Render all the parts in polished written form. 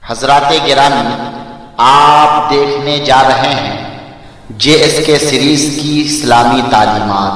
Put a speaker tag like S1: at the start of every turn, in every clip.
S1: हजराते गिरामी, आप देखने जा रहे हैं JSK सीरीज की इस्लामी तालीमात।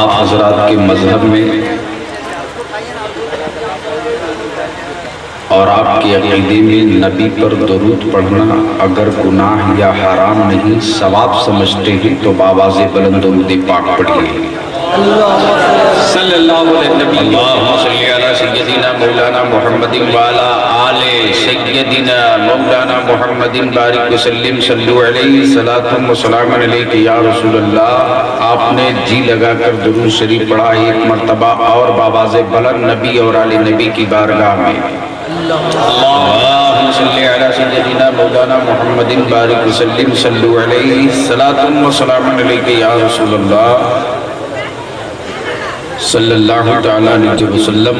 S2: आप हजरात के मजहब में और आपके अक़ीदे में नबी पर दरूद पढ़ना अगर गुनाह या हराम नहीं सवाब समझते हैं तो बावाज़े बुलंद दरूद पाक पढ़िए। सल्लल्लाहु अलैहि सय्यदिना मौलाना मुहम्मदिन व अला आले सय्यदिना मौलाना मुहम्मदिन बारिक वसल्लिम सल्लु अलैहि सलातुम व सलामुन अलैका या रसूल अल्लाह। आपने जी लगाकर दुरूद शरीफ पढ़ा एक मर्तबा और बावाज़े बुलंद नबी और आले नबी की बारगाह में अल्लाहुम्मा सल्ली अला सय्यदिना मौलाना मुहम्मदिन बारिक वसल्लिम सल्लु अलैहि सलातुम व सलामुन अलैका या रसूल अल्लाह सल्लल्लाहु तआला अलैहि वसल्लम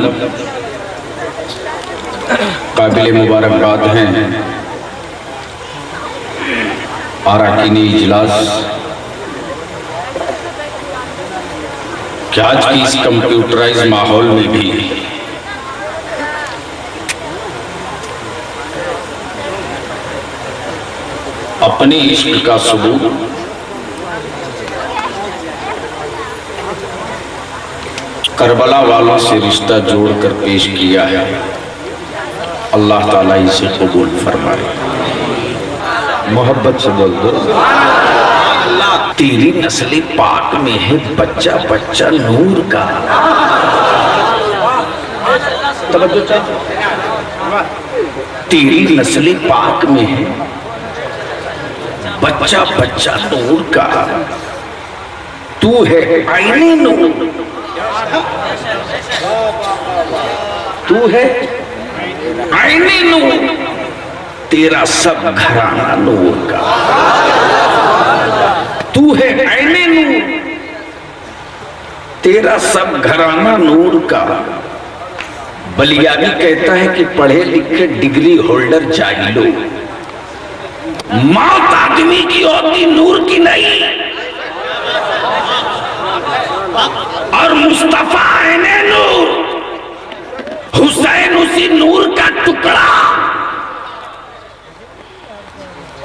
S2: काबिल मुबारकबाद हैं अरकानी इजलास क्या आज की इस कंप्यूटराइज माहौल में भी अपने इश्क का सबूत करबला वालों से रिश्ता जोड़कर पेश किया है। अल्लाह ताला इसे कबूल फरमाए। मोहब्बत से बोल दो। तेरी नस्ल पाक में है बच्चा बच्चा नूर का। तेरी नस्ल पाक में है बच्चा बच्चा नूर का। तू है आईने नूर, तू है आईने नूर, तेरा सब घराना नूर का। तू है आईने नूर, तेरा सब घराना नूर का। बलियानी कहता है कि पढ़े लिखे डिग्री होल्डर जाहिलो, मौत आदमी की होती नूर की नहीं। और मुस्तफा आईने नूर, हुसैन उसी नूर का टुकड़ा।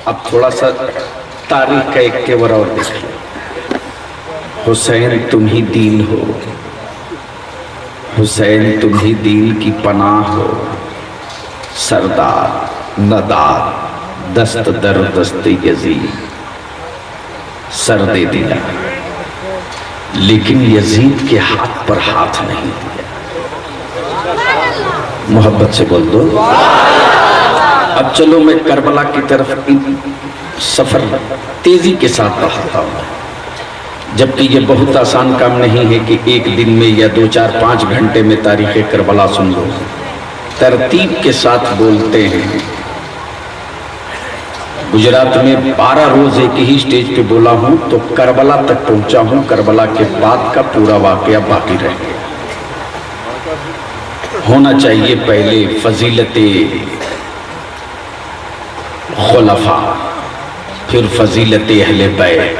S2: अब थोड़ा सा तारीख का एक तेवर और देखिए। हुसैन तुम ही दीन हो, हुसैन तुम ही दीन की पनाह हो। सरदार नदार दस्त दर दस्त यजीद सर दे दिया। लेकिन यजीद के हाथ पर हाथ नहीं दिया। मोहब्बत से बोल दो। अब चलो मैं करबला की तरफ सफर तेजी के साथ बढ़ाता हूं, जबकि ये बहुत आसान काम नहीं है कि एक दिन में या 2, 4, 5 घंटे में तारीख करबला सुन लो। तरतीब के साथ बोलते हैं। गुजरात में 12 रोज एक ही स्टेज पे बोला हूं, तो करबला तक पहुंचा हूं। करबला के बाद का पूरा वाकया बाकी रह गया। होना चाहिए पहले फजीलते खुलफा, फिर फजीलते अहले बैत,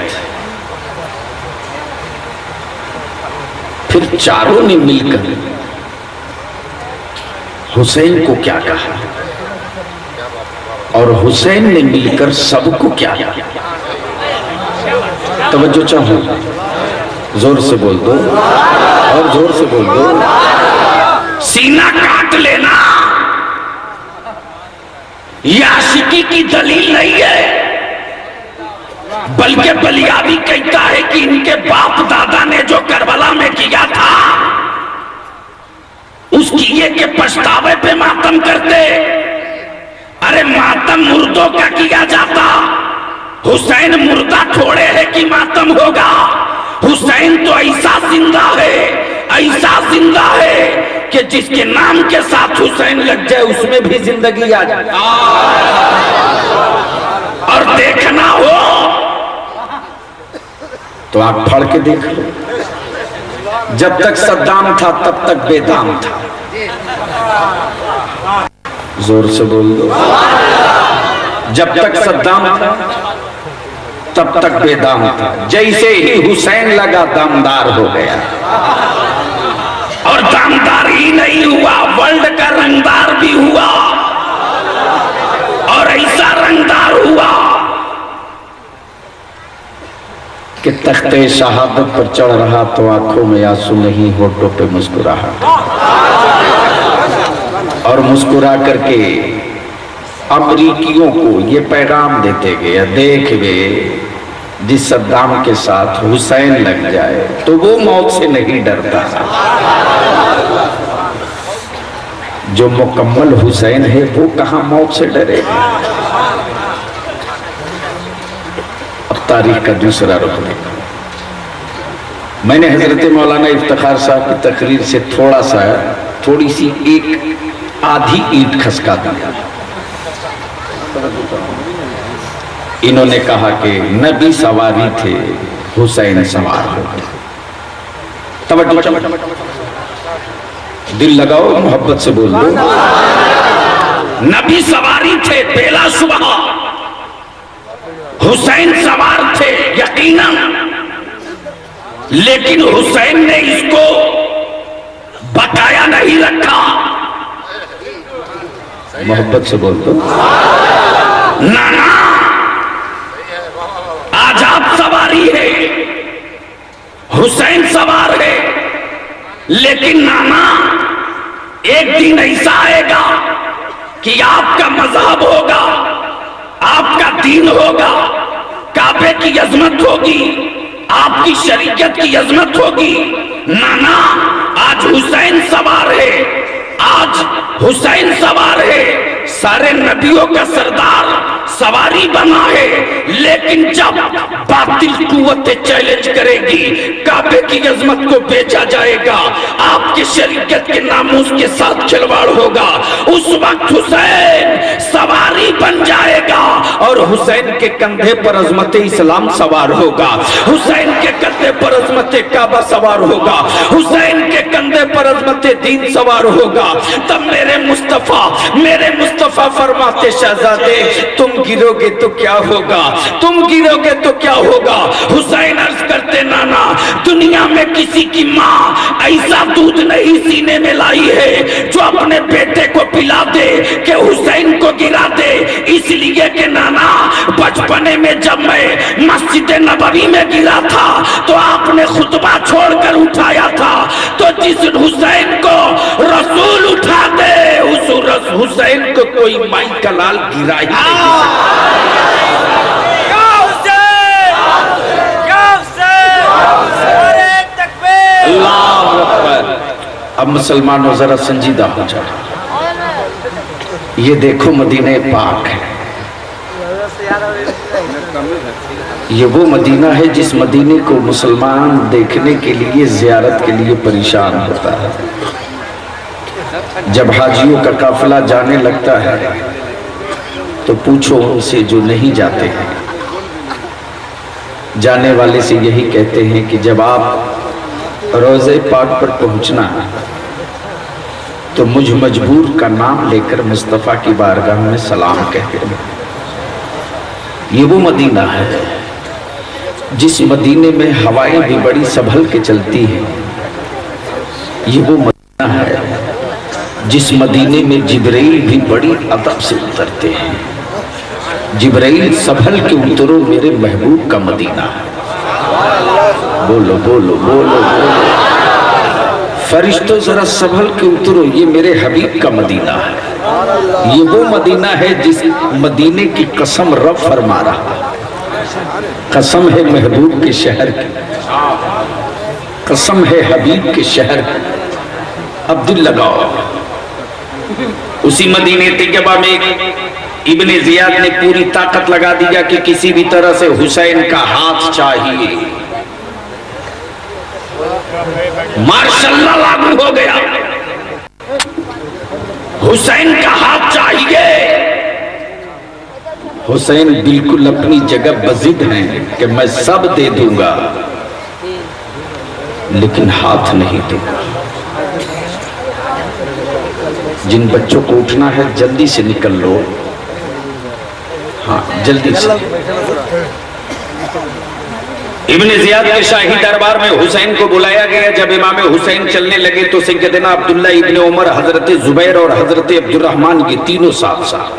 S2: फिर चारों ने मिलकर हुसैन को क्या कहा और हुसैन ने मिलकर सबको क्या कहा। तवज्जो चाहूं, जोर से बोल दो और जोर से बोल दो। सीना काट लेना यह आशिकी की दलील नहीं है, बल्कि बलियाबी कहता है कि इनके बाप दादा ने जो करबला में किया था उस किए के पछतावे पे मातम करते। अरे मातम मुर्दों का किया जाता, हुसैन मुर्दा थोड़े है कि मातम होगा। हुसैन तो ऐसा जिंदा है, ऐसा जिंदा है कि जिसके नाम के साथ हुसैन लग जाए उसमें भी जिंदगी आ जाए। और देखना हो तो आप पढ़ के देख लो। जब तक सद्दाम था तब तक बेदाम था। जोर से बोल दो। जब तक सद्दाम था तब तक बेदाम था। जैसे ही हुसैन लगा दामदार हो गया, और दामदार ही नहीं हुआ, वर्ल्ड का रंगदार भी हुआ, और ऐसा रंगदार हुआ कि तख्ते शहादत पर चढ़ रहा तो आंखों में आंसू नहीं, होठों पे मुस्कुराहट, और मुस्कुरा करके अमरीकियों को ये पैगाम देते गए, देख वे जिस सद्दाम के साथ हुसैन लग जाए तो वो मौत से नहीं डरता। जो मुकम्मल हुसैन है वो कहां मौत से डरेगा। अब तारीख का दूसरा रुख देखो। मैंने हजरत मौलाना इफ्तिखार साहब की तकरीर से थोड़ी सी एक आधी ईंट खसका दिया। इन्होंने कहा कि नबी सवारी थे, हुसैन सवार हो गए। दिल लगाओ, मोहब्बत से बोल दो। नबी सवारी थे बेला सुबह, हुसैन सवार थे यकीनन, लेकिन हुसैन ने इसको बकाया नहीं रखा। मोहब्बत से बोल दो। नाना आज आप सवारी है, हुसैन सवार है, लेकिन नाना एक दिन ऐसा आएगा कि आपका मजहब होगा, आपका दीन होगा, काबे की अजमत होगी, आपकी शरीयत की अजमत होगी। नाना आज हुसैन सवार है, आज हुसैन सवार है, सारे नबियों का सरदार सवारी बना है, लेकिन जब बातिल कुव्वतें चैलेंज करेगी, काबे की अजमत को बेचा जाएगा, आपके शरीयत के नामूस के साथ खिलवाड़ होगा, उस वक्त हुसैन सवारी बन जाएगा और हुसैन के कंधे पर अजमत इस्लाम सवार होगा, हुसैन के कंधे पर अजमत काबा सवार होगा, हुसैन के कंधे पर अजमत दीन सवार होगा। तब मेरे मुस्तफा फरमाते शहजादे तुम गिरोगे तो क्या होगा, तुम गिरोगे तो क्या होगा। हुसैन अर्ज करते नाना दुनिया में किसी की माँ ऐसा दूध नहीं सीने में लाई है जो अपने बेटे को पिला दे कि हुसैन को गिरा दे। इसलिए कि नाना बचपने में जब मैं मस्जिद नबवी में गिरा था तो आपने खुतबा छोड़कर उठाया था, तो जिस हुसैन को रसूल उठा दे उस हुसैन को कोई माई का लाल गिरा ही नहीं। मुसलमानों जरा संजीदा हो जाए। ये देखो मदीने पाक है, ये वो मदीना है जिस मदीने को मुसलमान देखने के लिए, जियारत के लिए परेशान होता है। जब हाजियों का काफिला जाने लगता है तो पूछो उनसे जो नहीं जाते हैं। जाने वाले से यही कहते हैं कि जब आप रोज़े पाक पर पहुंचना तो मुझ मजबूर का नाम लेकर मुस्तफ़ा की बारगाह में सलाम कहते हैं। ये वो मदीना है जिस मदीने में हवाएं भी बड़ी संभल के चलती हैं। ये वो मदीना है जिस मदीने में जिब्राइल भी बड़ी अदब से उतरते हैं। जिब्राइल संभल के उतरो मेरे महबूब का मदीना है। बोलो बोलो बोलो बोलो, फरिश्तों जरा संभल के उतरो, ये मेरे हबीब का मदीना है। ये वो मदीना है जिस मदीने की कसम रब फरमा रहा। कसम है महबूब के शहर की, कसम है हबीब के शहर की। अब दिल लगाओ। उसी मदीने तैयबा में इब्ने जियाद ने पूरी ताकत लगा दिया कि किसी भी तरह से हुसैन का हाथ चाहिए। मार्शल्ला लागू हो गया, हुसैन का हाथ चाहिए। हुसैन बिल्कुल अपनी जगह बजिद हैं कि मैं सब दे दूंगा लेकिन हाथ नहीं दूंगा। जिन बच्चों को उठना है जल्दी से निकल लो, हाँ जल्दी से। इब्ने जियाद के शाही दरबार में हुसैन को बुलाया गया। जब इमाम हुसैन चलने लगे तो सैयदना अब्दुल्ला इब्ने उमर, हजरत जुबैर और हजरत अब्दुर्रहमान, ये तीनों साथ साथ,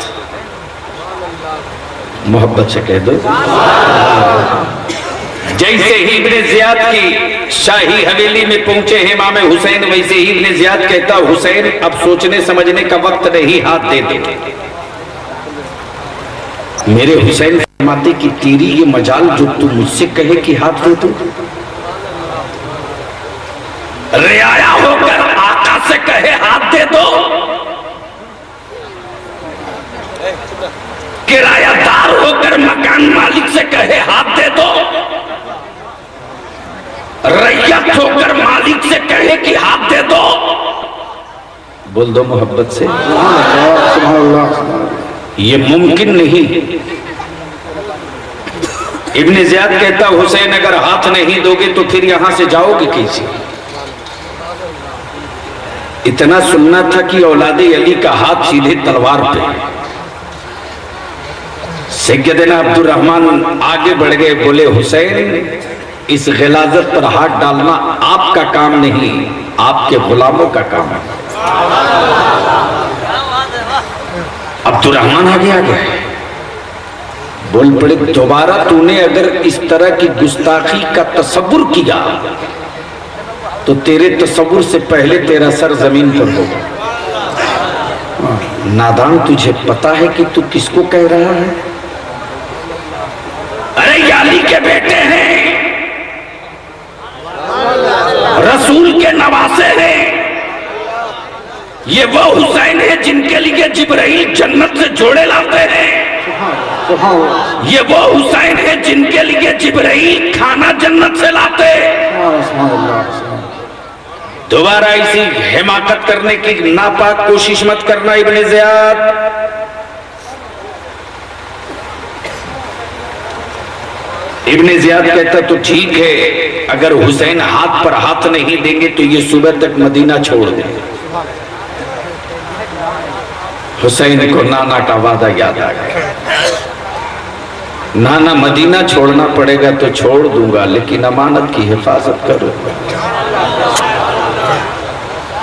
S2: मोहब्बत से कह दो। जैसे ही इब्ने जियाद की शाही हवेली में पहुंचे हैं इमाम हुसैन, वैसे ही इब्ने जियाद कहता हुसैन अब सोचने समझने का वक्त नहीं, हाथ दे दे। मेरे हुसैन फरमाते कि तेरी ये मजाल जो तू मुझसे कहे कि हाथ दे दो। रियाया होकर आका से कहे हाथ दे दो, किरायादार होकर मकान मालिक से कहे हाथ दे दो, रैयत होकर मालिक से कहे कि हाथ दे दो। बोल दो मोहब्बत से, ये मुमकिन नहीं। इब्ने जियाद कहता हुसैन अगर हाथ नहीं दोगे तो फिर यहां से जाओगे कैसे? इतना सुनना था कि औलादे अली का हाथ सीधे तलवार पे। सैयदना अब्दुर्रहमान आगे बढ़ गए, बोले हुसैन इस गिलाजत पर हाथ डालना आपका काम नहीं, आपके गुलामों का काम है। अब्दुर्रहमान आगे आ गया, बोल पड़े दोबारा तूने अगर इस तरह की गुस्ताखी का तसव्वुर किया तो तेरे तसव्वुर से पहले तेरा सर जमीन पर होगा। नादान, तुझे पता है कि तू किसको कह रहा है? अरे अली के बेटे हैं, रसूल के नवासे हैं। ये वो हुसैन है जिनके लिए जिब्राइल जन्नत से जोड़े लाते हैं। ये वो हुसैन है जिनके लिए जिब्राइल खाना जन्नत से लाते। दोबारा इसी हिमाकत करने की नापाक कोशिश मत करना इब्ने जियाद। इब्ने जियाद कहता तो ठीक है, अगर हुसैन हाथ पर हाथ नहीं देंगे तो ये सुबह तक मदीना छोड़ दें। हुसैन को नाना का वादा याद आ गया। नाना मदीना छोड़ना पड़ेगा तो छोड़ दूंगा लेकिन अमानत की हिफाजत करूंगा।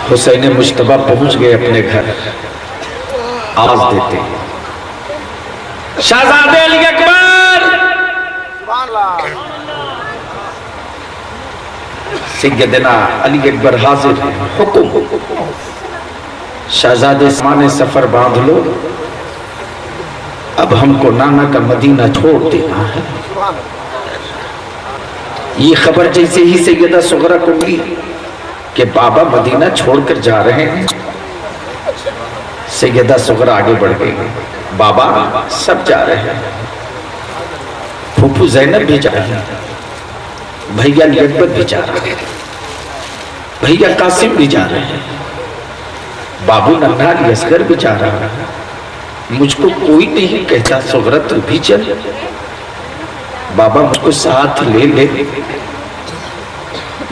S2: हुसैन मुश्तबा पहुंच गए अपने घर, आवाज देते शहजादे अली अकबर। सैयदना अली अकबर हाजिर है, हुक्म। शहजादे सामाने सफर बांध लो, अब हमको नाना का मदीना छोड़ देना है। ये खबर जैसे ही सैयदा सुगरा को मिली कि बाबा मदीना छोड़कर जा रहे हैं। सैयदा सुगरा आगे बढ़ गई, बाबा सब जा रहे हैं, फूफू जैनब भी जा रही है, भैया अकबर भी जा रहे हैं, भैया कासिम भी जा रहे हैं, बाबू नन्हा असगर भी जा रहा है, मुझको कोई नहीं कहता सुगरा तू भी चल। बाबा मुझको साथ ले ले,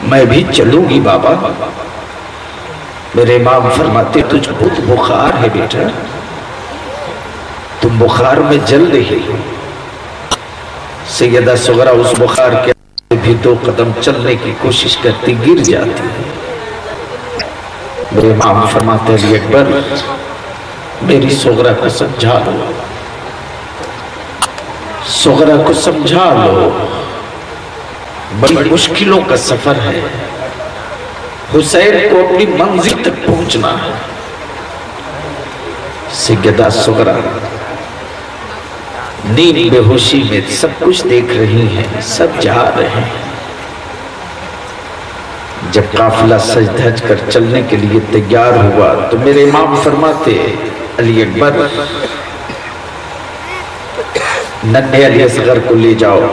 S2: मैं भी चलूंगी बाबा। मेरे इमाम फरमाते तुझको बहुत बुखार है बेटा, तुम बुखार में जल रही हो। सैयदा सुगरा उस बुखार के भी 2 कदम चलने की कोशिश करती गिर जाती है। मेरे इमाम फरमाते अली अकबर मेरी सुगरा को समझा लो, सुगरा को समझा लो, बड़ी मुश्किलों का सफर है, हुसैन को अपनी मंजिल तक पहुंचना है। सैयदा सुगरा नींद बेहोशी में सब कुछ देख रही हैं, सब जा रहे हैं। जब काफिला सज धज कर चलने के लिए तैयार हुआ तो मेरे इमाम फरमाते अली अकबर नन्हे अली असगर को ले जाओ,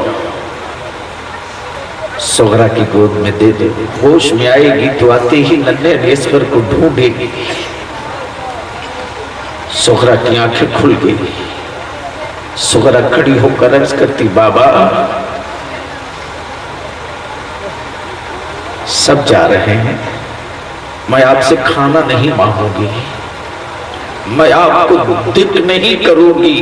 S2: सुगरा की गोद में दे दो, होश में आएगी तो आते ही नन्हे अली असगर को ढूंढेगी। सुगरा की आंखें खुल गई, सुगरा खड़ी होकर अर्ज करती बाबा सब जा रहे हैं, मैं आपसे खाना नहीं मांगूंगी, मैं आपको दिक नहीं करूंगी।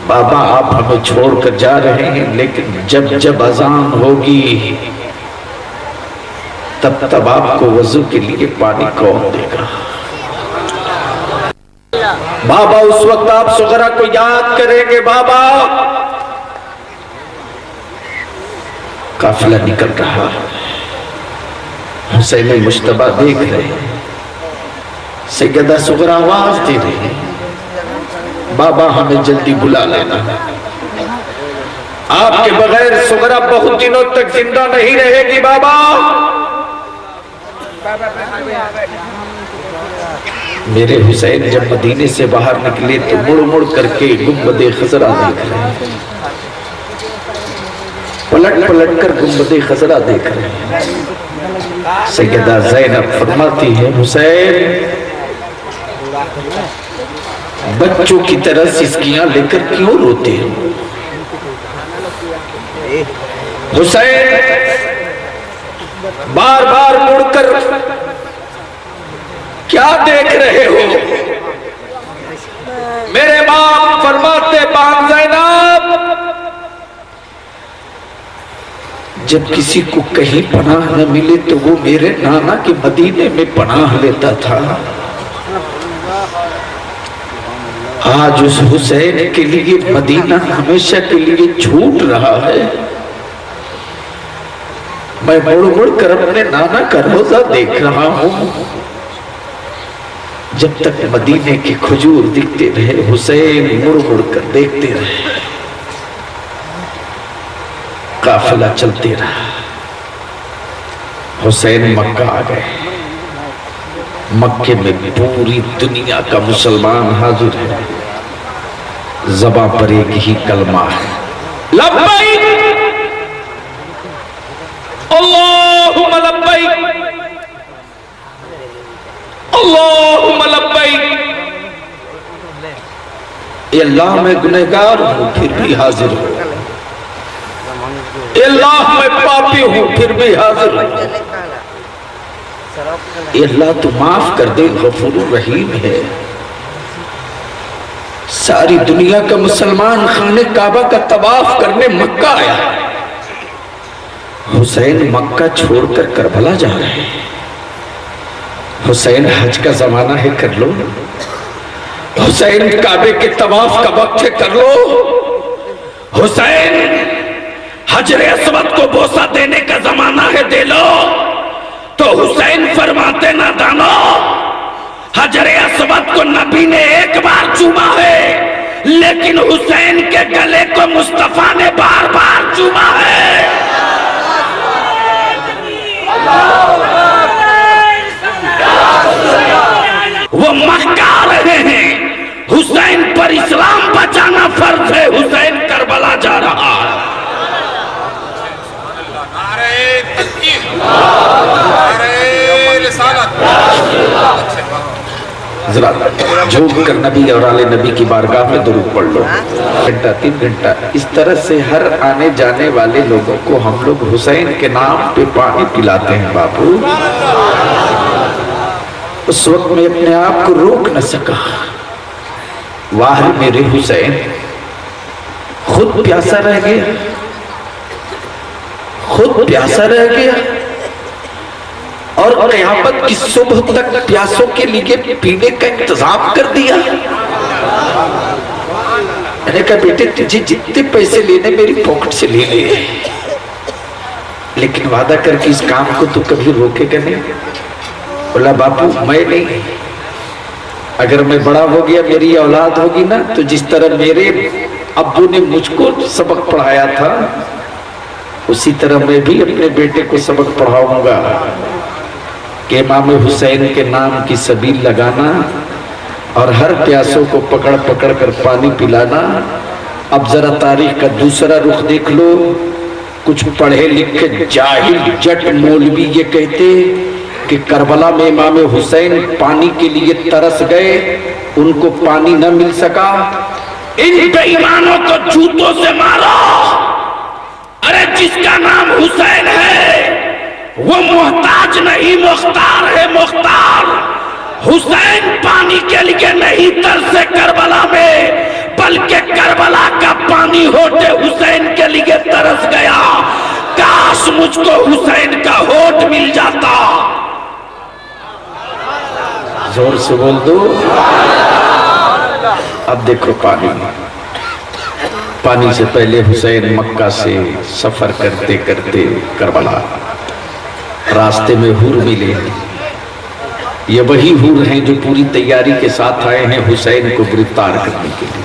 S2: बाबा आप हमें छोड़कर जा रहे हैं, लेकिन जब जब अजान होगी तब तब आपको वजू के लिए पानी कौन देगा? बाबा उस वक्त आप सुगरा को याद करेंगे। बाबा काफिला निकल रहा, हुसैन मुश्तबा देख रहे हैं, सैयदा सुगरा आवाज दे रही है बाबा हमें जल्दी बुला लेना, आपके बगैर सुगरा बहुत दिनों तक जिंदा नहीं रहेगी। बाबा मेरे हुसैन जब मदीने से बाहर निकले तो मुड़ मुड़ करके गुंबदे खजरा देख रहे हैं, पलट पलट कर गुंबदे खजरा देख रहे हैं। सैयदा ज़ैनब फरमाती है हुसैन बच्चों की तरह सिसकियां लेकर क्यों रोते हो? हुसैन बार बार मुड़कर क्या देख रहे हो? मेरे बाप फरमाते बाप ज़ैनब जब किसी को कहीं पनाह न मिले तो वो मेरे नाना के मदीने में पनाह लेता था। आज उस हुसैन के लिए मदीना हमेशा के लिए छूट रहा है। मैं मुड़ मुड़ कर अपने नाना का रोजा देख रहा हूं। जब तक मदीने के खजूर दिखते रहे हुसैन मुड़ मुड़ कर देखते रहे। काफिला चलते रहा, हुसैन मक्का आ गए। मक्के में पूरी दुनिया का मुसलमान हाजिर है, ज़बां पर एक ही कलमा है लब्बैक अल्लाहुम्मा लब्बैक अल्लाहुम्मा लब्बैक। अल्लाह मैं गुनहगार हूं फिर भी हाजिर हूं, अल्लाह मैं पापी हूं फिर भी हाजिर हूं। अल्लाह तो माफ कर दे, गफूर रहीम है। सारी दुनिया का मुसलमान खाने काबा का तवाफ करने मक्का आया। हुसैन मक्का छोड़कर करबला जा रहे हैं। हुसैन हज का जमाना है कर लो, हुसैन काबे के तवाफ का वक्त है कर लो, हुसैन हजरे अस्वद को बोसा देने का जमाना है दे लो। तो हुसैन फरमाते ना दानो हजरे अस्वद को नबी ने एक बार चूमा है, लेकिन हुसैन के गले को मुस्तफा ने बार बार चूमा है। जरा झूम कर नबी और आले नबी की बारगाह में दुरूद पढ़ लो। घंटा 3 घंटा इस तरह से हर आने जाने वाले लोगों को हम लोग हुसैन के नाम पे पानी पिलाते हैं बाबू। उस वक्त में अपने आप को रोक न सका। वाह मेरे हुसैन, खुद प्यासा रह गया, खुद प्यासा रह गया और क़यामत की सुबह तक प्यासों के लिए पीने का इंतजाम कर दिया। मैंने कहा बेटे तुझे जितने पैसे लेने मेरी पॉकेट से ले ले, लेकिन वादा करके इस काम को तू कभी रोकेगा नहीं। बोला बापू मैं नहीं, अगर मैं बड़ा हो गया मेरी औलाद होगी ना तो जिस तरह मेरे अब्बू ने मुझको सबक पढ़ाया था उसी तरह मैं भी अपने बेटे को सबक पढ़ाऊंगा कि इमाम हुसैन के नाम की सबील लगाना और हर प्यासों को पकड़ पकड़ कर पानी पिलाना। अब जरा तारीख का दूसरा रुख देख लो। कुछ पढ़े लिखे जाहिल जट मौलवी ये कहते कि करबला में इमाम हुसैन पानी के लिए तरस गए, उनको पानी न मिल सका। इन बेईमानों को जूतों से मारो। अरे जिसका नाम हुसैन है वो मोहताज नहीं मुख्तार है, मुख्तार। हुसैन पानी के लिए नहीं तरसे करबला में, बल्कि करबला का पानी होठे हुसैन के लिए तरस गया। काश मुझको हुसैन का होठ मिल जाता। जोर से बोल दो। अब देखो पानी से पहले हुसैन मक्का से सफर करते करते करबला, रास्ते में हूर मिले। ये वही हूर हैं जो पूरी तैयारी के साथ आए हैं हुसैन को गिरफ्तार करने के लिए।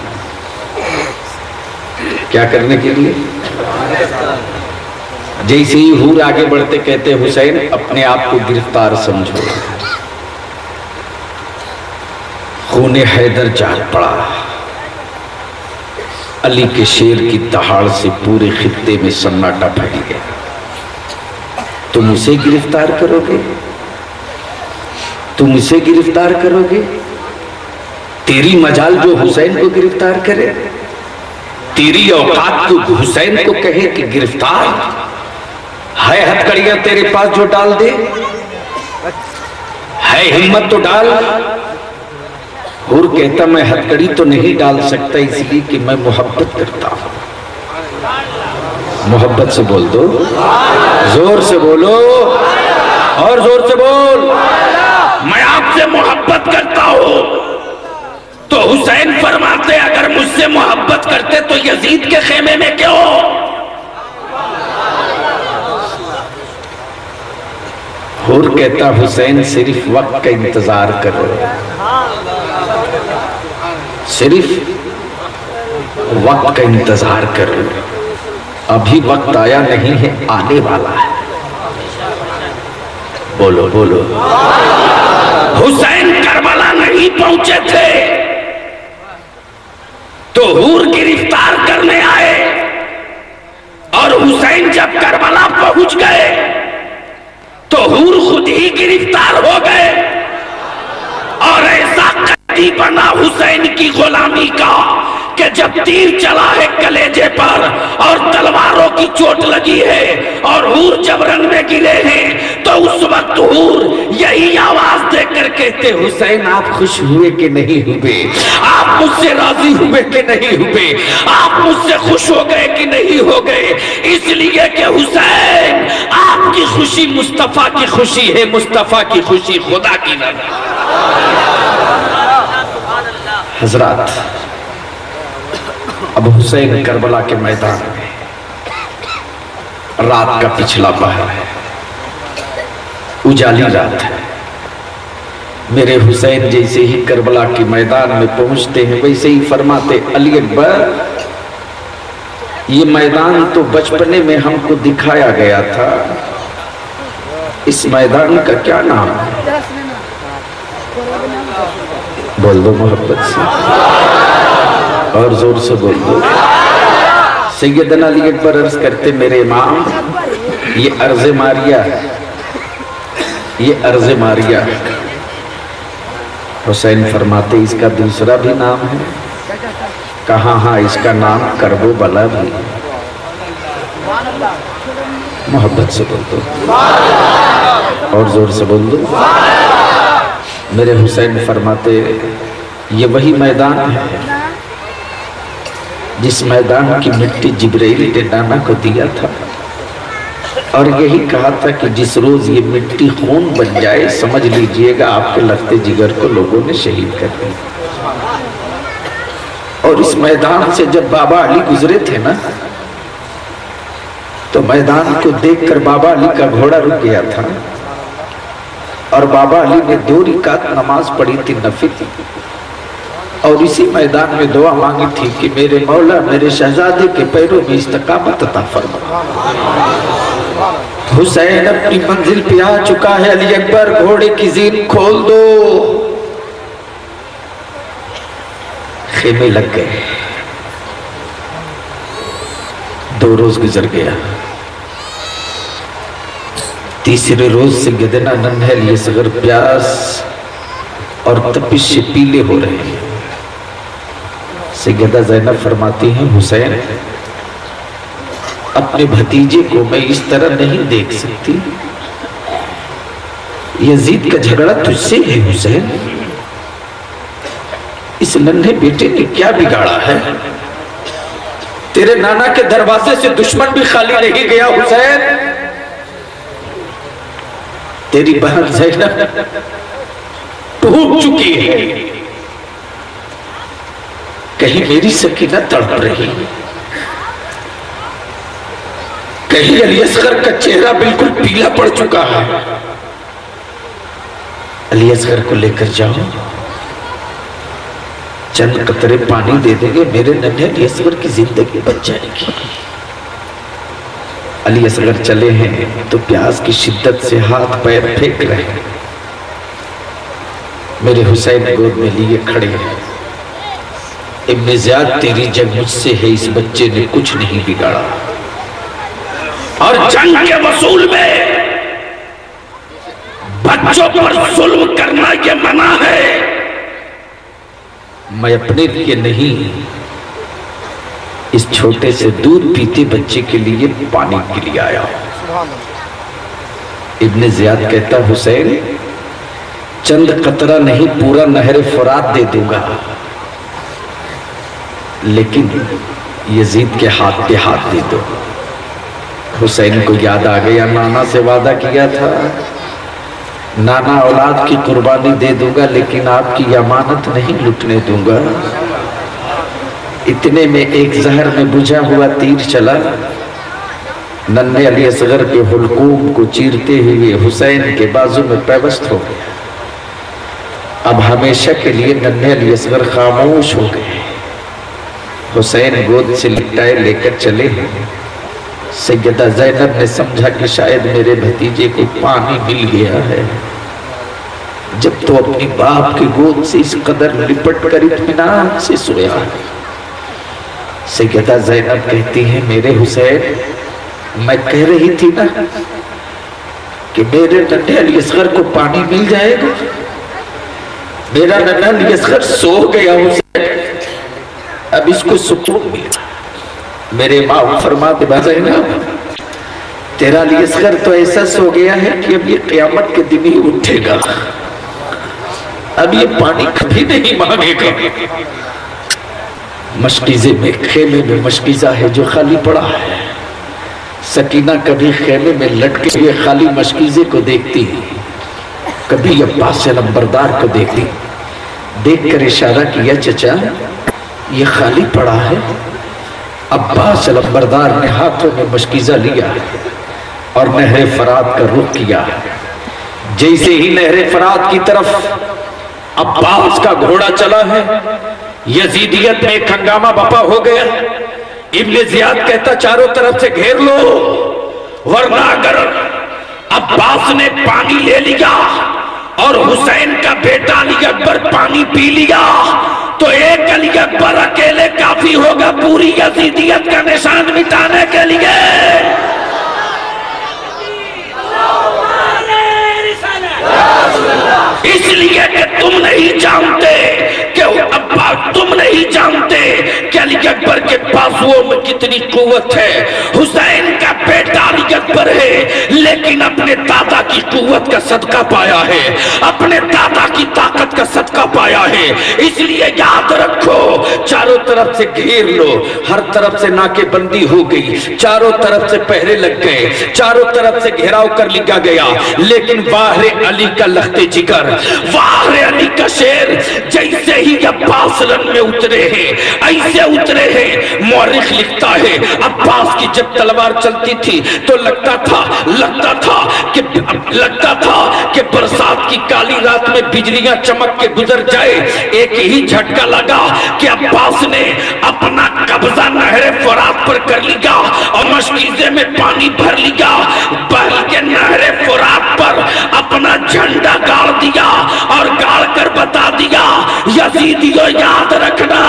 S2: क्या करने के लिए? जैसे ही हूर आगे बढ़ते कहते हुसैन अपने आप को गिरफ्तार समझो। खूने हैदर जाग पड़ा। अली के शेर की दहाड़ से पूरे खित्ते में सन्नाटा फैल गया। तुम उसे गिरफ्तार करोगे? तुम उसे गिरफ्तार करोगे? तेरी मजाल जो हुसैन को गिरफ्तार करे, तेरी औकात तो हुसैन को कहे कि गिरफ्तार है। हथकड़ियां तेरे पास जो डाल दे, है हिम्मत तो डाल। और कहता मैं हथकड़ी तो नहीं डाल सकता इसलिए कि मैं मोहब्बत करता हूं। मोहब्बत से बोल दो, जोर से बोलो और जोर से बोल। मैं आपसे मोहब्बत करता हूं। तो हुसैन फरमाते अगर मुझसे मोहब्बत करते तो यजीद के खेमे में क्यों? और कहता हुसैन सिर्फ वक्त का इंतजार करो, सिर्फ वक्त का इंतजार करो। अभी वक्त आया नहीं है, आने वाला है। बोलो बोलो। हुसैन करबला नहीं पहुंचे थे तो हूर गिरफ्तार करने आए, और हुसैन जब करबला पहुंच गए तो हूर खुद ही गिरफ्तार हो गए। और ऐसा कदी बना हुसैन की गुलामी का कि जब तीर चला है कलेजे पर और तलवारों की चोट लगी है और हूर जब रन में गिरे हैं तो उस वक्त हूर यही आवाज देकर कहते हुसैन आप खुश हुए कि नहीं हुए? आप मुझसे राजी हुए कि नहीं हुए? आप मुझसे खुश हो गए कि नहीं हो गए? इसलिए कि हुसैन आपकी खुशी मुस्तफा की खुशी है, मुस्तफा की खुशी खुदा की नजर। हजरत अब हुसैन करबला के मैदान में, रात का पिछला पहर है, उजाली रात है। मेरे हुसैन जैसे ही करबला के मैदान में पहुंचते हैं वैसे ही फरमाते अली अकबर ये मैदान तो बचपने में हमको दिखाया गया था, इस मैदान का क्या नाम है? बोल दो मोहब्बत से और जोर से बोल दो। सैयदना अली अकबर अर्ज करते मेरे इमाम ये अर्ज़े मारिया है, ये अर्ज़े मारिया है। हुसैन फरमाते इसका दूसरा भी नाम है। कहा हाँ, इसका नाम करबो बला भी। मोहब्बत से बोल दो और जोर से बोल दो। मेरे हुसैन फरमाते ये वही मैदान है जिस मैदान की मिट्टी जिब्राइल ने नाना को दिया था, और यही कहा था कि जिस रोज ये मिट्टी खून बन जाए समझ लीजिएगा आपके लगते जिगर को लोगों ने शहीद कर दिया। और इस मैदान से जब बाबा अली गुजरे थे ना, तो मैदान को देखकर बाबा अली का घोड़ा रुक गया था, और बाबा अली ने 2 रकात नमाज पढ़ी थी नफिल, और इसी मैदान में दुआ मांगी थी कि मेरे मौला मेरे शहजादे के पैरों में इस्तकामत अता फरमा। हुसैन अपनी मंजिल पे आ चुका है, अली अकबर घोड़े की जीन खोल दो। खेमे लग गए। 2 रोज गुजर गया। तीसरे रोज से गिदना नन्हे लिए सगर प्यास और तपिश से पीले हो रहे हैं। सैयदा ज़ैनब फरमाती हैं हुसैन अपने भतीजे को मैं इस तरह नहीं देख सकती। यजीद का झगड़ा तुझसे है हुसैन, इस नन्हे बेटे ने क्या बिगाड़ा है? तेरे नाना के दरवाजे से दुश्मन भी खाली नहीं गया हुसैन। तेरी बहन ज़ैनब टूट चुकी है, कहीं मेरी सकीना तड़प रही, कहीं अली असगर का चेहरा बिल्कुल पीला पड़ चुका है। अली असगर को लेकर जाओ, चंद कतरे पानी दे देंगे, मेरे नन्हे अली असगर की जिंदगी बच जाएगी। अली असगर चले हैं तो प्यास की शिद्दत से हाथ पैर फेंक रहे हैं। मेरे हुसैन गोद में लिए खड़े हैं। इब्ने ज़ियाद तेरी जंग मुझसे है, इस बच्चे ने कुछ नहीं बिगाड़ा, और जंग के वसूल में बच्चों पर जुल्म करना यह मना है। मैं अपने लिए नहीं, इस छोटे से दूध पीते बच्चे के लिए पानी के लिए आया। इब्ने ज़ियाद कहता हुसैन चंद कतरा नहीं, पूरा नहर फुरात दे दूंगा, लेकिन यजीद के हाथ पे हाथ दे दो। हुसैन को याद आ गया, नाना से वादा किया था, नाना औलाद की कुर्बानी दे दूंगा लेकिन आपकी अमानत नहीं लुटने दूंगा। इतने में एक जहर में बुझा हुआ तीर चला, नन्हे अली असगर के हुलकूम को चीरते हुए हुसैन के बाजू में पैवस्त हो गया। अब हमेशा के लिए नन्हे अली असगर खामोश हो गए। हुसैन गोद से लिटाए लेकर चले। सैयदा ज़ैनब ने समझा कि शायद मेरे भतीजे को पानी मिल गया है। जब तो अपनी बाप की गोद से इस कदर लिपट कर इत्मीनान से सोया। सैयदा ज़ैनब कहती है मेरे हुसैन, मैं कह रही थी ना कि मेरे नन्हे अली असगर को पानी मिल जाएगा। मेरा नन्हा अली असगर सो गया हुसैन, अब इसको सुकून मिला। मेरे माँ फरमाते ज़ैनब तेरा अली असगर तो ऐसा सो गया है कि अब ये क़यामत के दिन ही उठेगा, अब ये पानी कभी नहीं मांगेगा। मशकीज़े में, खेमे में मशकीज़ा है जो खाली पड़ा है। सकीना कभी खेमे में लटके हुए खाली मशकीज़े को देखती है, कभी अब्बास नंबरदार को देखती, देख कर इशारा किया चचा ये खाली पड़ा है। अब्बास नंबरदार ने हाथों में मशकीज़ा लिया और नहरे फरात का रुख किया। जैसे ही नहरे फरात की तरफ अब्बास का घोड़ा चला है, यजीदियत में एक हंगामा बपा हो गया। इब्ने ज़ियाद कहता चारों तरफ से घेर लो, वरना अगर अब्बास ने पानी ले लिया और हुसैन का बेटा अली अकबर पानी पी लिया तो एक अली अकबर अकेले काफी होगा पूरी यजीदियत का निशान मिटाने के लिए। अली अकबर के बाजुओं में कितनी कुव्वत है। हुसैन का बेटा अली अकबर है, लेकिन अपने दादा की कुव्वत का सदका पाया है, अपने दादा की ताकत का सदका पाया है। इसलिए याद रखो, चारों तरफ से घेर लो, हर तरफ से नाकेबंदी हो गई, चारों तरफ से पहरे लग गए, चारों तरफ से घेराव कर लिया गया, लेकिन वाहरे अली का लखते जिगर, वाहरे अली का शेर जैसे ही अब्बास रन में उतरे हैं, ऐसे उतरे हैं। मौरिख लिखता है अब्बास की जब तलवार चलती थी तो लगता था कि बरसात की काली रात में बिजलियां चमक के गुजर जाए। एक ही झटका लगा कि अब्बास ने अपना कब्जा नहरे फुरात पर कर लिया और मशकीजे में पानी भर लिया, बह के नहरे फुरात पर अपना झंडा गाड़ दिया और गाड़ कर बता दिया, यजीदियों याद रखना,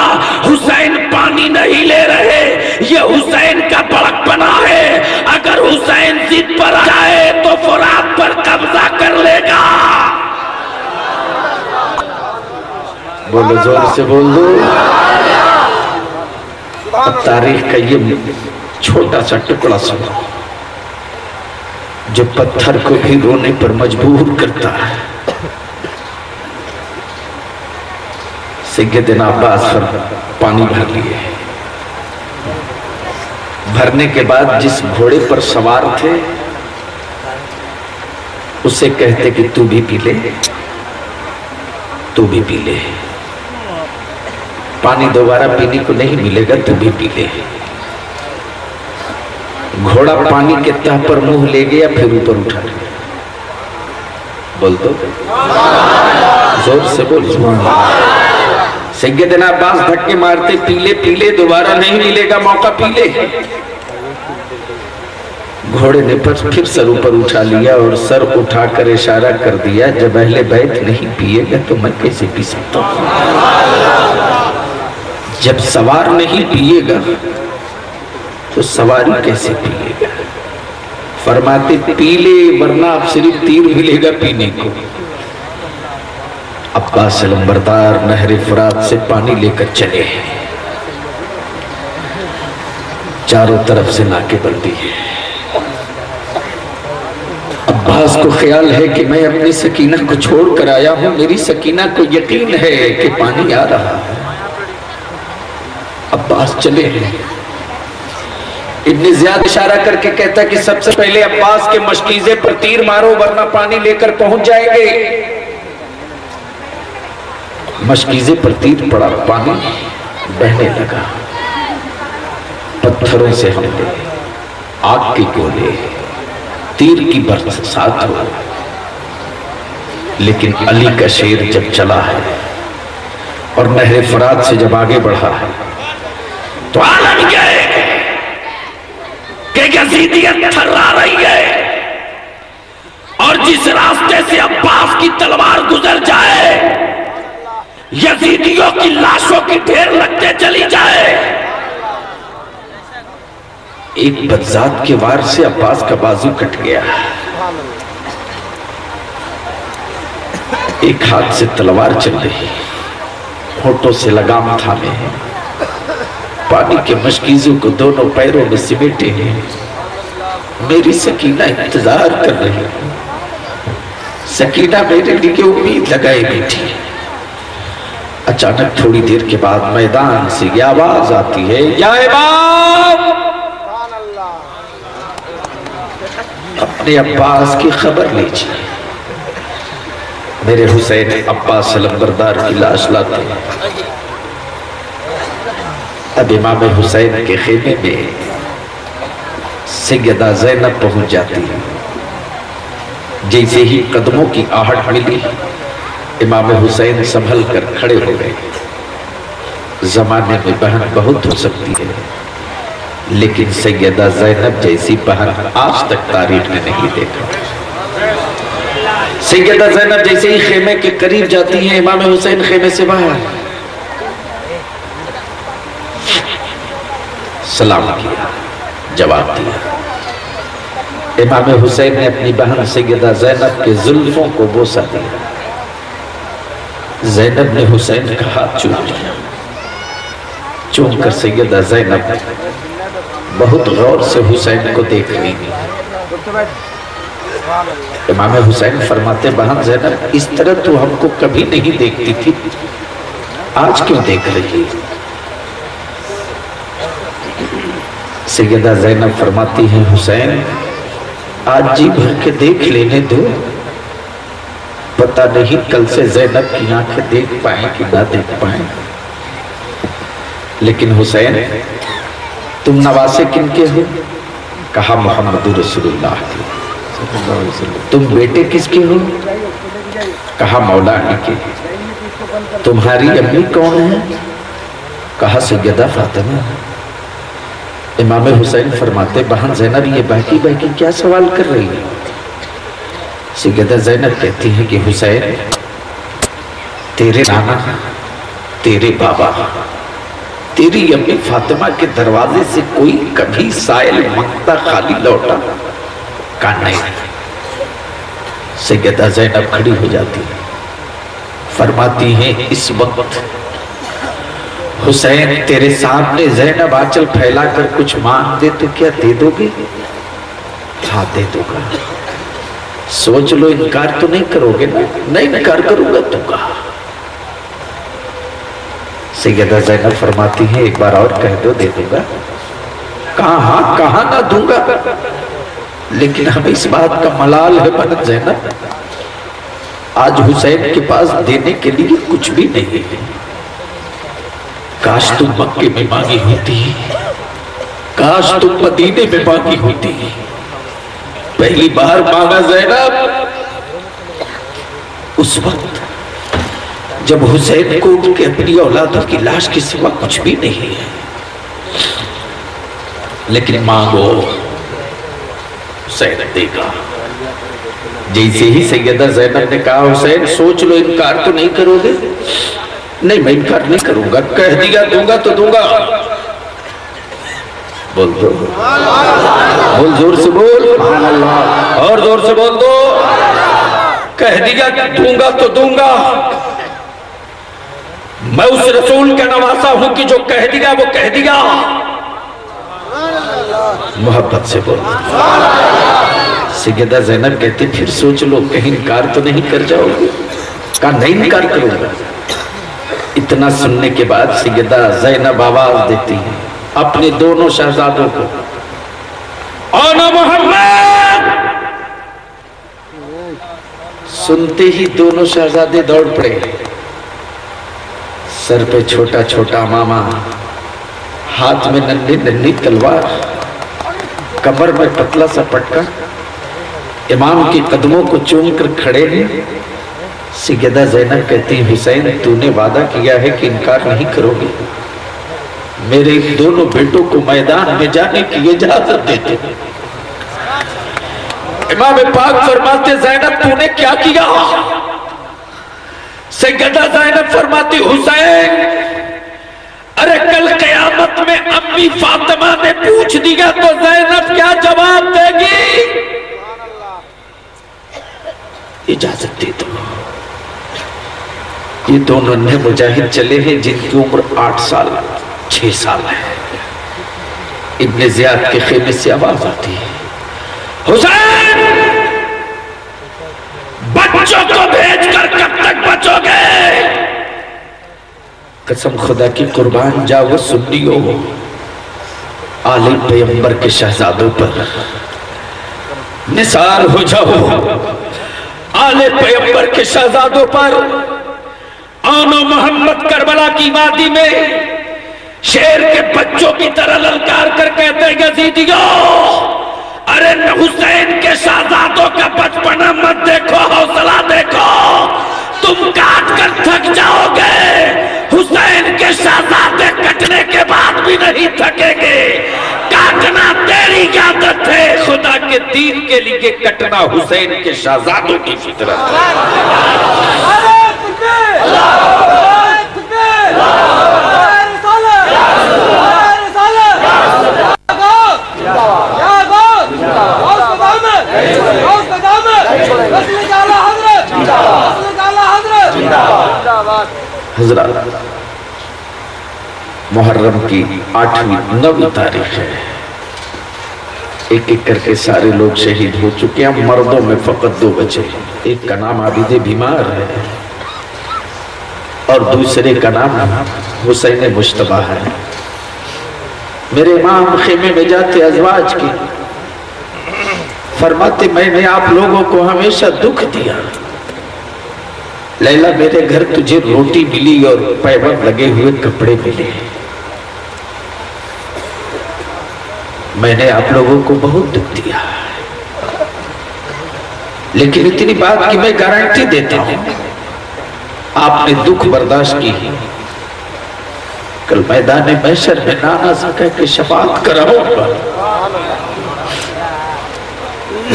S2: हुसैन पानी नहीं ले रहे, ये हुसैन का बड़कपना है। अगर हुसैन जिद पर आ जाए तो फुरात पर कब्जा कर लेगा। बोलो, जोर से बोल दो। तारीख का ये छोटा सा टुकड़ा सुनो जो पत्थर को भी रोने पर मजबूर करता है। सैयदना अब्बास पर पानी भर लिए, भरने के बाद जिस घोड़े पर सवार थे उसे कहते कि तू भी पी ले, तू भी पी ले, पानी दोबारा पीने को नहीं मिलेगा, तू भी पी ले। घोड़ा पानी के तह पर मुंह ले गया, फिर ऊपर उठा लिया। बोल दो, जोर से बोल। सैयदना अब्बास धक्के मारते, पीले पीले, दोबारा नहीं मिलेगा मौका, पीले। घोड़े ने फिर सर ऊपर उठा लिया और सर उठाकर इशारा कर दिया, जब अहले बैत नहीं पिएगा तो मैं कैसे पी सकता हूं? जब सवार नहीं पिएगा तो सवारी कैसे पिएगा? फरमाते पीले, वरना अब सिर्फ तीर मिलेगा पीने को। अब्बास अलंबरदार नहरे फुरात से पानी लेकर चले, चारों तरफ से नाकेबंदी है। अब्बास को ख्याल है कि मैं अपनी सकीना को छोड़ कर आया हूं, मेरी सकीना को यकीन है कि पानी आ रहा है। अब्बास चले हैं। इब्न ज़ियाद इशारा करके कहता कि सबसे पहले अब्बास के मशकीजे पर तीर मारो, वरना पानी लेकर पहुंच जाएंगे। मशकीजे पर तीर पड़ा, पानी बहने लगा। पत्थरों से हमले, आग के गोले, तीर की बरसात हो, लेकिन अली का शेर जब चला है और नहरे फुरात से जब आगे बढ़ा है तो आलम क्या है कि यजीदियत थर्रा रही है, और जिस रास्ते से अब्बास की तलवार गुजर जाए यजीदियों की लाशों की ढेर लगते चली जाए। एक बदजात के वार से अब्बास का बाजू कट गया, एक हाथ से तलवार चल रही, होठों से लगाम थामे हैं, पानी के मशकीजों को दोनों पैरों में सिमेटे हैं। मेरी सकीना इंतजार कर रही है, सकीना मेरे लिए उम्मीद लगाए बैठी। अचानक थोड़ी देर के बाद मैदान से ये आवाज आती है, या इमाम, अपने अब्बास की खबर लीजिए। मेरे हुसैन अब्बास अलंबरदार की लाश लाते हैं। अब इमाम हुसैन के खेमे में सैयदा ज़ैनब पहुंच जाती है। जैसे ही कदमों की आहट मिली, इमाम हुसैन संभल कर खड़े हो गए। जमाने में बहन बहुत हो सकती है, लेकिन सैयदा ज़ैनब जैसी बहन आज तक तारीख ने नहीं देखा। सैयदा ज़ैनब जैसे ही खेमे के करीब जाती हैं, इमाम हुसैन खेमे से बाहर सलाम किया, जवाब दिया। इमाम हुसैन ने अपनी बहन सैयदा ज़ैनब के जुल्फों को बोसा दिया। ज़ैनब ने हुसैन का हाथ चूम लिया। चूम कर सैयदा ज़ैनब बहुत गौर से हुसैन को देख रही। इमाम हुसैन फरमाते, बहन ज़ैनब इस तरह तो हमको कभी नहीं देखती थी, आज क्यों देख रही है? सैयदा ज़ैनब फरमाती है, हुसैन आज जी भर के देख लेने दो, पता नहीं कल से ज़ैनब की आंखें देख पाए कि ना देख पाए। लेकिन हुसैन तुम नवासे किनके हो? कहा मोहम्मद रसूलुल्लाह के। तुम बेटे किसके हो? कहा मौला अली के। तुम्हारी अम्मी कौन है? कहा सैयदा फातिमा। इमाम हुसैन फरमाते, बहन ज़ैनब ये बहकी बहकी क्या सवाल कर रही है? सैयदा ज़ैनब कहती है कि हुसैन तेरे नाना, तेरे बाबा, तेरी अम्मी फातिमा के दरवाजे से कोई कभी साइल मांगता खाली लौटा का नहीं। सैयदा ज़ैनब खड़ी हो जाती है, फरमाती है इस वक्त हुसैन तेरे सामने ज़ैनब आंचल फैलाकर कुछ मांग दे तो क्या दे दोगे? हाँ दे दूंगा। सोच लो, इनकार तो नहीं करोगे ना? नहीं इनकार करूंगा दूंगा। सैयदा ज़ैनब फरमाती है एक बार और कह दो दे दूंगा। कहा हाँ कहा ना दूंगा, लेकिन हमें इस बात का मलाल है बहन ज़ैनब, आज हुसैन के पास देने के लिए कुछ भी नहीं है। काश तुम मक्के में मांगी होती, काश तुम मदीने में मांगी होती। पहली बार मांगा ज़ैनब उस वक्त जब हुसैन को उनके अपनी औलादों की लाश के सिवा कुछ भी नहीं है, लेकिन मांगो हुसैन देगा। जैसे ही सैयदा ज़ैनब ने कहा हुसैन सोच लो, इनकार तो नहीं करोगे? नहीं मैं इनकार नहीं करूंगा, कह दिया दूंगा तो दूंगा। बोल दो, बोल जोर से बोल, और जोर से बोल दो। कह दिया दूंगा तो दूंगा। मैं उस रसूल का नवासा हूं कि जो कह दिया वो कह दिया। मोहब्बत से बोल। सैयदा ज़ैनब कहती फिर सोच लो कहीं इनकार तो नहीं कर जाओगे? कहा नहीं इनकार करूंगा। इतना सुनने के बाद सैयदा ज़ैनब आवाज देती है अपने दोनों शहजादों को, आना मोहम्मद। सुनते ही दोनों शहजादे दौड़ पड़े, सर पे छोटा छोटा मामा, हाथ में नन्ही नन्ही तलवार, कमर में पतला सा पटका, इमाम के कदमों को चूम कर खड़े हैं। सैयदा ज़ैनब कहती हुसैन तूने वादा किया है कि इनकार नहीं करोगे, मेरे दोनों बेटों को मैदान में जाने की इजाजत दे दो। इमाम पाक फरमाते ज़ैनब तूने क्या किया? सैयदा ज़ैनब फरमाती हुसैन अरे कल क़यामत में अम्मी फातिमा ने पूछ दिया तो ज़ैनब क्या जवाब देगी? इजाजत दे दो। ये दोनों नन्हे मुजाहिद चले हैं जिनकी उम्र 8 साल 6 साल है। इब्ने ज़ियाद के खेमे से आवाज आती है, हुसैन बच्चों को भेजकर कब तक बचोगे? कसम खुदा की कुर्बान जाओ सुन्नियों, आले पैगंबर के शहजादों पर निसार हो जाओ, आले पैगंबर के शहजादों पर। आनो मोहम्मद करबला की वादी में शेर के बच्चों की तरह ललकार कर कहते यजीदियो, अरे हुसैन के शहजादों का बचपना मत देखो, हौसला देखो, तुम काट कर थक जाओगे। हुसैन के शहजादे कटने के बाद भी नहीं थकेंगे। काटना तेरी आदत है, खुदा के दीन के लिए कटना हुसैन के शहजादों की फितरत है। मुहर्रम की 9वीं तारीख है। एक एक करके सारे लोग शहीद हो चुके हैं। मर्दों में फकत 2 बचे। एक का नाम आबिद बीमार है और दूसरे का नाम हुसैन मुश्तबा है। मेरे इमाम खेमे में जाते अजवाज की, फरमाते मैंने आप लोगों को हमेशा दुख दिया। लैला मेरे घर तुझे रोटी मिली और पैबंद लगे हुए कपड़े मिले। मैंने आप लोगों को बहुत दुख दिया, लेकिन इतनी बात की मैं गारंटी देता हूं, आपने दुख बर्दाश्त की। कल मैदान महशर में नाना सका के शफाअत कराऊंगा,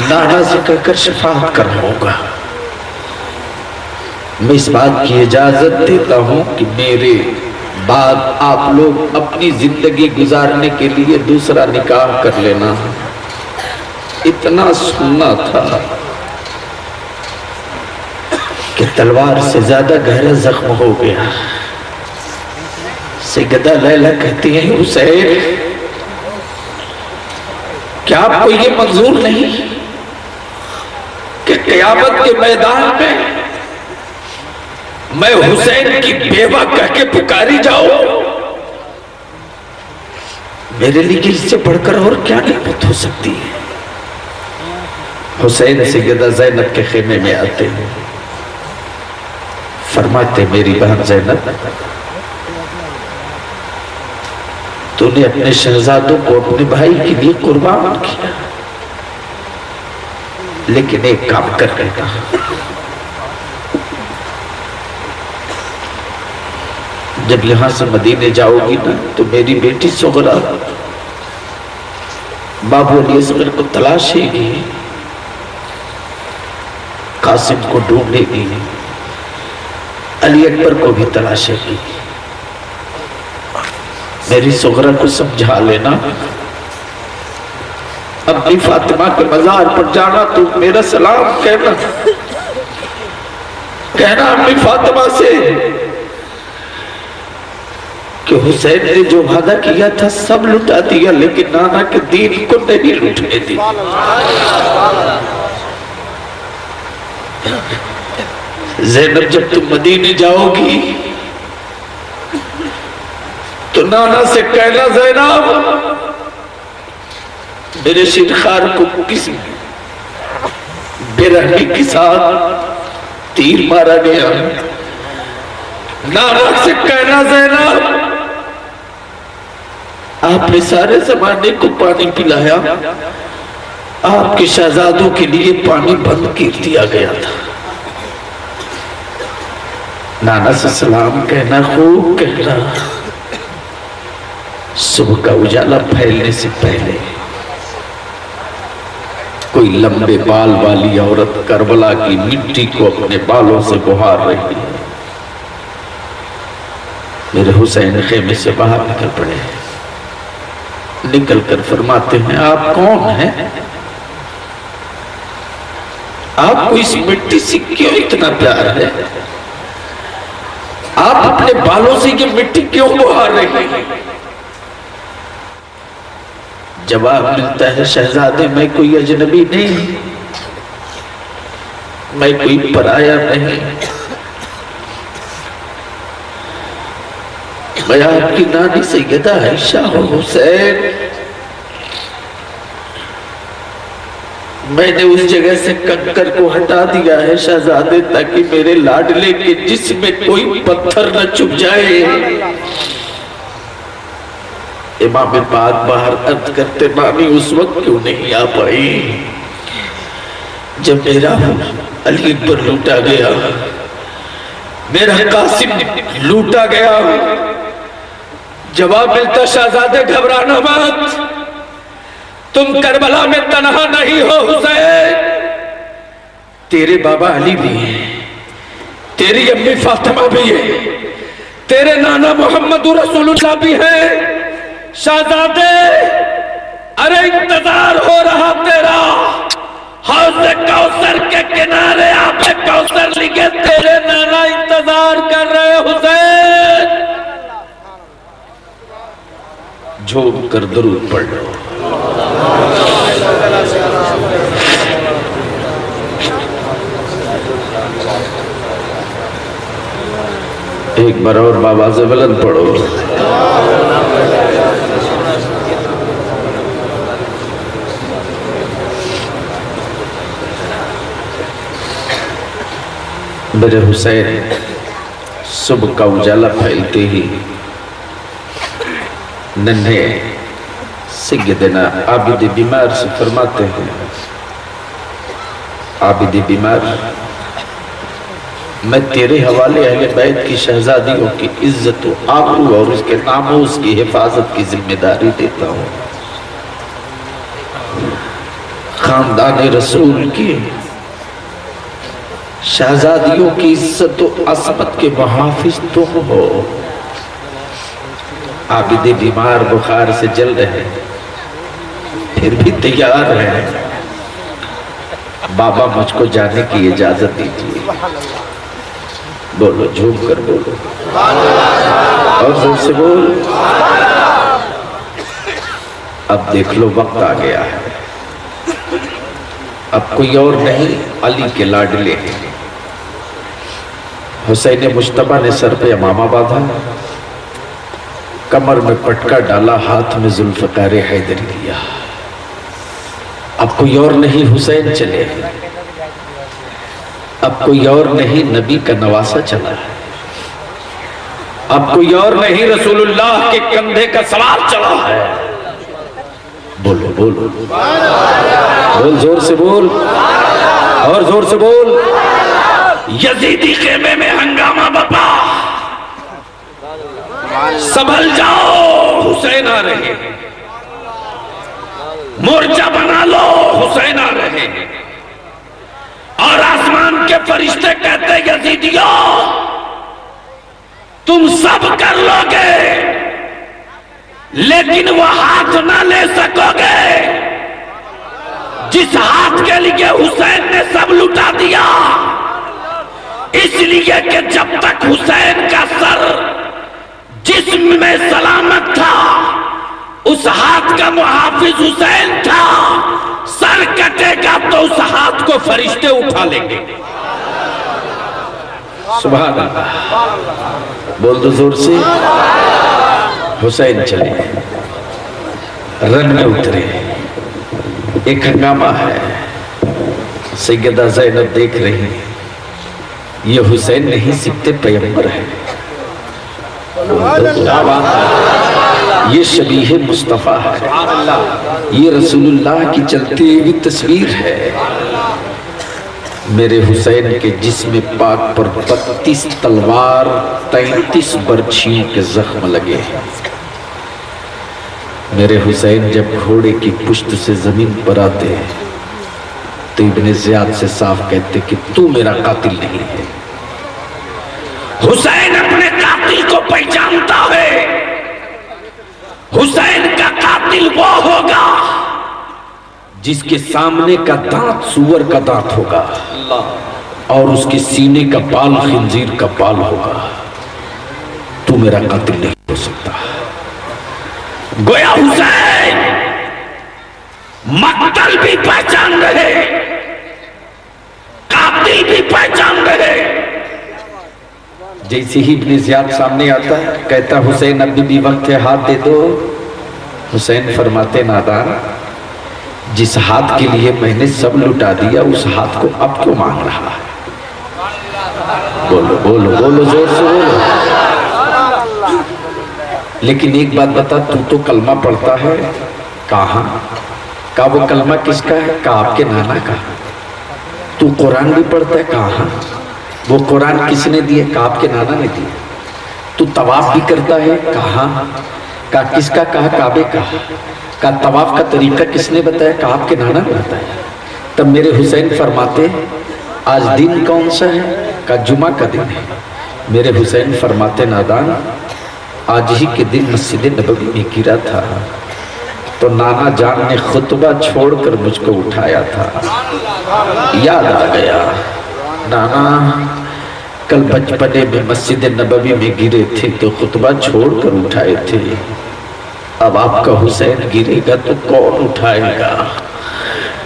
S2: नाना से कहकर शफाअत कराऊंगा। मैं इस बात की इजाजत देता हूं कि मेरे बाद आप लोग अपनी जिंदगी गुजारने के लिए दूसरा निकाह कर लेना। इतना सुनना था कि तलवार से ज्यादा गहरा जख्म हो गया। सैयदा लैला कहती है हुसैन, क्या आपको ये मंजूर नहीं कि क़यामत के मैदान में मैं हुसैन की बेवा कह के पुकारी जाऊं? मेरे लिए इससे बढ़कर और क्या नेमत हो सकती है। हुसैन सैयदा ज़ैनब के खेमे में आते हैं, फरमाते मेरी बहन ज़ैनब, तूने अपने शहजादों को अपने भाई के लिए कुर्बान किया, लेकिन एक काम कर लेगा, जब यहां से मदीने जाओगी ना तो मेरी बेटी सुगरा बाबू अली असगर को तलाशेगी, कासिम को ढूंढेगी, अली अकबर को भी तलाशेगी। मेरी सुगरा को समझा लेना, अपनी फातिमा के मजार पर जाना तो मेरा सलाम कहना, कहना अपनी फातिमा से कि हुसैन ने जो वादा किया था सब लुटा दिया, लेकिन नाना के दीन को नहीं लुटने दिया। ज़ैनब जब तुम मदीने जाओगी तो नाना से कहना, ज़ैनब मेरे शिरखार को किसी बेरहमी के साथ तीर मारा गया। नाना से कहना, ज़ैनब आपने सारे जमाने को पानी पिलाया, आपके शहजादों के लिए पानी बंद कर दिया गया था। नाना से सलाम कहना, खूब कहना। सुबह का उजाला फैलने से पहले कोई लंबे बाल वाली औरत करबला की मिट्टी को अपने बालों से बुहार रही है। मेरे हुसैन खेमे से बाहर निकल पड़े, निकल कर फरमाते हैं, आप कौन हैं? आपको इस मिट्टी से क्यों इतना प्यार है? आप अपने बालों से ये मिट्टी क्यों बुहार रहे हैं? जवाब मिलता है, शहजादे मैं कोई अजनबी नहीं, मैं कोई पराया नहीं, मैं आपकी नानी सैयदा आयशा हूं। हुसैन, मैंने उस जगह से कंकर को हटा दिया है शहजादे, ताकि मेरे लाडले के जिस्म में कोई पत्थर न चुभ जाए। इमाम बात बाहर अर्ज करते, नानी उस वक्त क्यों नहीं आ पाई जब मेरा अली अकबर लूटा गया, मेरा कासिम लूटा गया? जवाब मिलता, शहजादे घबराना मत, तुम करबला में तन्हा नहीं हो हुसैन, तेरे बाबा अली भी है, तेरी अम्मी फातिमा भी है, तेरे नाना मोहम्मद रसूलुल्लाह भी है। शहजादे, अरे इंतजार हो रहा तेरा, हौज़े कौसर के किनारे आबे कौसर लिखे तेरे नाना इंतजार कर रहे हुसैन। झूम कर दुरूद पढ़ लो। एक बार और बाबा से बुलंद पढ़ो। मेरे हुसैन सुबह का उजाला फैलते ही नन्हे सैयदना आबिद बीमार से फरमाते हैं, आबिद बीमार, मैं तेरे हवाले अहले बैत की शहजादियों की इज्जत व आबरू और उसके नामोस की हिफाजत की जिम्मेदारी देता हूँ। खानदान रसूल की शहजादियों की इज्जत व असमत के मुहाफिज तुम हो। आबिद बीमार बुखार से जल रहे फिर भी तैयार है। बाबा मुझको जाने की इजाजत दीजिए। बोलो, झूम कर बोलो और जोर से बोल। अब देख लो वक्त आ गया है। अब कोई और नहीं, अली के लाडले हुसैन मुश्तबा ने सर पे अमामा बांधा, कमर में पटका डाला, हाथ में जुल्फ़कार हैदरी लिया। अब कोई और नहीं, हुसैन चले। अब कोई और नहीं, नबी का नवासा चला। अब कोई और नहीं, रसूलुल्लाह के कंधे का सवार चला है। बोलो बोलो बोल, जोर से बोल और जोर से बोल। यजीदी खेमे में हंगामा बपा, संभल जाओ, हुसैन आ रहे। मोर्चा बना लो, हुसैन आ रहे। और आसमान के फरिश्ते कहते, यजीदियों तुम सब कर लोगे लेकिन वो हाथ ना ले सकोगे जिस हाथ के लिए हुसैन ने सब लुटा दिया। इसलिए कि जब तक हुसैन का सर जिस्म में सलामत था, उस हाथ का मुहाफिज हुसैन था। सर कटेगा तो उस हाथ को फरिश्ते उठा लेंगे। सुभान अल्लाह, बोल दो जोर से। हुसैन चले, रन में उतरे। एक हंगामा है। सैयदा ज़ैनब देख रही, ये हुसैन नहीं सीखते पैगंबर है। ये शबीह मुस्तफ़ा है, ये रसूलुल्लाह की चलती हुई तस्वीर है। मेरे हुसैन के जिस्म पाक पर 32 तलवार 33 बर्छियों के जख्म लगे हैं। मेरे हुसैन जब घोड़े की पुश्त से जमीन पर आते हैं तो इब्ने ज़ियाद से साफ कहते कि तू मेरा कातिल नहीं है। हुसैन अपने कातिल को पहचानता है। हुसैन का कातिल वो होगा जिसके सामने का दांत सूअर का दांत होगा और उसके सीने का बाल खिंजीर का बाल होगा। तू मेरा कातिल नहीं हो सकता। गोया हुसैन मक्तल भी पहचान रहे, कातिल भी पहचान रहे। जैसे ही इब्ने ज़ियाद सामने आता है, कहता हुसैन अभी भी वक्त है, हाथ दे दो। हुसैन फरमाते, नादान, जिस हाथ के लिए मैंने सब लुटा दिया उस हाथ को अब क्यों मांग रहा है? बोलो बोलो बोलो, जोर से बोलो। लेकिन एक बात बता, तू तो कलमा पढ़ता है। कहाँ का वो कलमा किसका है? का आपके नाना का। तू कुरान भी पढ़ता है। कहाँ वो कुरान किसने दिए? का आपके नाना ने दिए। तू तवाफ भी करता है। कहाँ का किसका? कहा काबे का तवाफ का तरीका किसने बताया? का आपके नाना ने बताया। तब मेरे हुसैन फरमाते, आज दिन कौन सा है? का जुमा का दिन है। मेरे हुसैन फरमाते, नादान, आज ही के दिन मस्जिद नबवी में गिरा था तो नाना जान ने खुतबा छोड़कर मुझको उठाया था। याद आ गया, नाना कल बचपने में मस्जिद नबवी में गिरे थे तो खुतबा छोड़कर उठाए थे। अब आपका हुसैन गिरेगा तो कौन उठाएगा?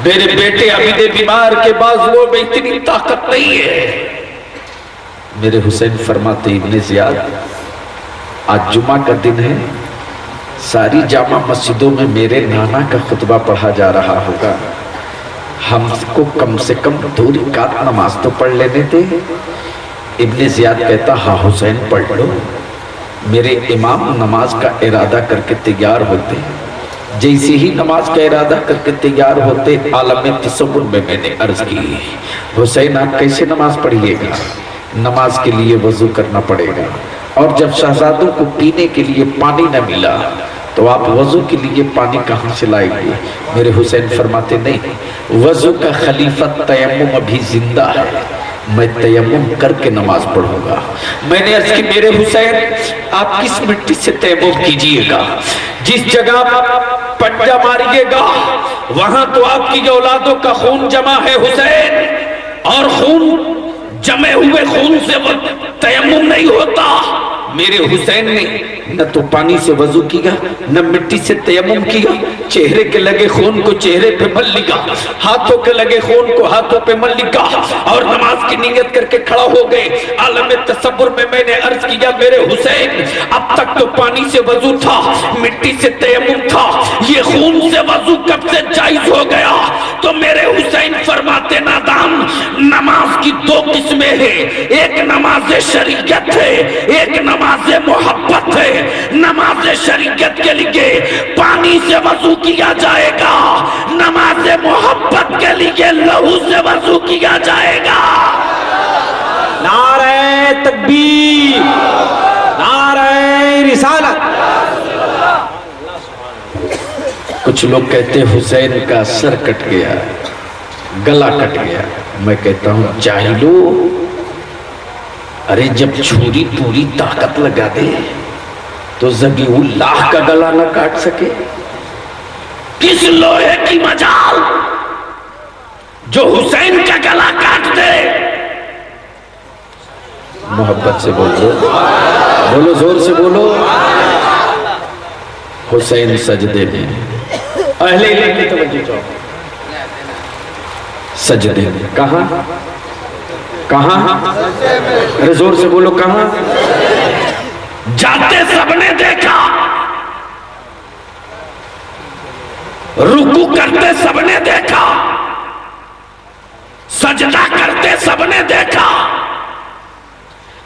S2: मेरे बेटे अभी बीमार के बाजुओं में इतनी ताकत नहीं है। मेरे हुसैन फरमाते, इब्ने ज़ियाद, आज जुमा का दिन है, सारी जामा मस्जिदों में मेरे नाना का खुतबा पढ़ा जा रहा होगा, हमको कम से कम 2 रकात नमाज तो पढ़ लेने दे। इब्ने ज़ियाद कहता, हाँ हुसैन पढ़ लो। मेरे इमाम नमाज का इरादा करके तैयार होते, जैसे ही नमाज का इरादा करके तैयार होते, आलम तसव्वुर में मैंने अर्ज की, हुसैन आप कैसे नमाज पढ़िएगा? नमाज के लिए वजू करना पड़ेगा, और जब शहजादों को पीने के लिए पानी न मिला तो आप वजू के लिए पानी कहाँ से लाएंगे? मेरे हुसैन फरमाते, नहीं, वजू का खलीफा तयम्मुम अभी जिंदा है, मैं तयम्मुम करके नमाज पढ़ूंगा। मैंने अर्ज की, मेरे हुसैन आप किस मिट्टी से तयम्मुम कीजिएगा? जिस जगह आप पंजा मारिएगा वहां तो आपकी औलादों का खून जमा है हुसैन, और खून जमे हुए खून से वो तयम्मुम नहीं होता। मेरे हुसैन ने न तो पानी से वजू किया, न मिट्टी से तयम्मुम किया, चेहरे के लगे खून को चेहरे पे मल लिया, हाथों के लगे खून को हाथों पे मल लिया, और नमाज की नीयत करके खड़ा हो गए। आलम तसव्वुर में मैंने अर्ज किया, मेरे हुसैन अब तक तो पानी से वजू था, मिट्टी से तयम्मुम था, ये खून से वजू कब से जायज हो गया? तो मेरे हुसैन फरमाते, नादान, नमाज की 2 किस्में हैं, एक नमाज शरीयत है, एक नमाज मोहब्बत है। नमाज शरीयत के लिए पानी से वजू किया जाएगा, नमाज मोहब्बत के लिए लहू से वजू किया जाएगा।
S3: नारे तकबीर, नारे रिसालत।
S2: कुछ लोग कहते हुसैन का सर कट गया, गला कट गया। मैं कहता हूं, जाहिलो, अरे जब छुरी पूरी ताकत लगा दे तो ज़बीहुल्लाह का गला न काट सके? किस लोहे की मजाल जो हुसैन का गला काट दे? मोहब्बत से बोलो, बोलो, जोर से बोलो। हुसैन सजदे में, अहले इल्म की तवज्जो चाहो, सजदे में। कहां कहां? अरे जोर से बोलो, कहां? जाते सबने देखा, रुकू करते सबने देखा, सजदा करते सबने देखा।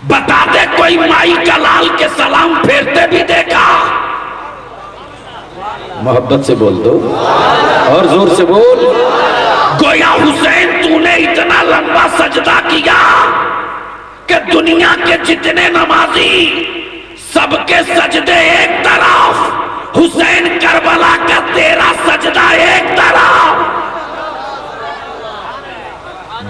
S2: बता दे कोई माई का लाल के सलाम फेरते भी देखा? मोहब्बत से बोल दो और जोर से बोल। गोया हुसैन, तूने इतना लंबा सजदा किया कि दुनिया के जितने नमाजी सबके सजदे एक तरफ, हुसैन करबला का तेरा सजदा एक तरफ।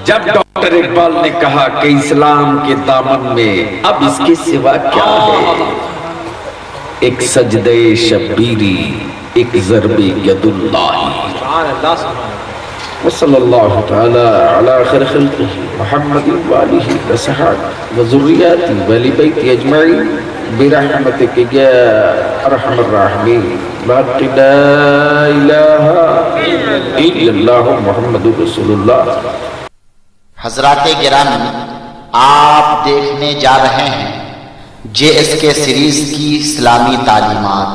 S2: जब डॉक्टर इकबाल ने कहा कि इस्लाम के दामन में अब इसके सिवा क्या है, एक सजदे शब्बीरी, एक ज़रबे यदुल्लाही। वसल्लल्लाहु तआला अला खैर खल्क़िही मुहम्मद व आलिहि व सहाबिही व ज़ुर्रिय्यतिही व अहली बैतिही अजमईन बिरहमतिक या अरहमर राहिमीन। ला इलाहा इल्लल्लाहु मुहम्मदुर रसूलुल्लाह।
S1: हज़रात गिरामी, आप देखने जा रहे हैं JSK सीरीज की इस्लामी तालीमात।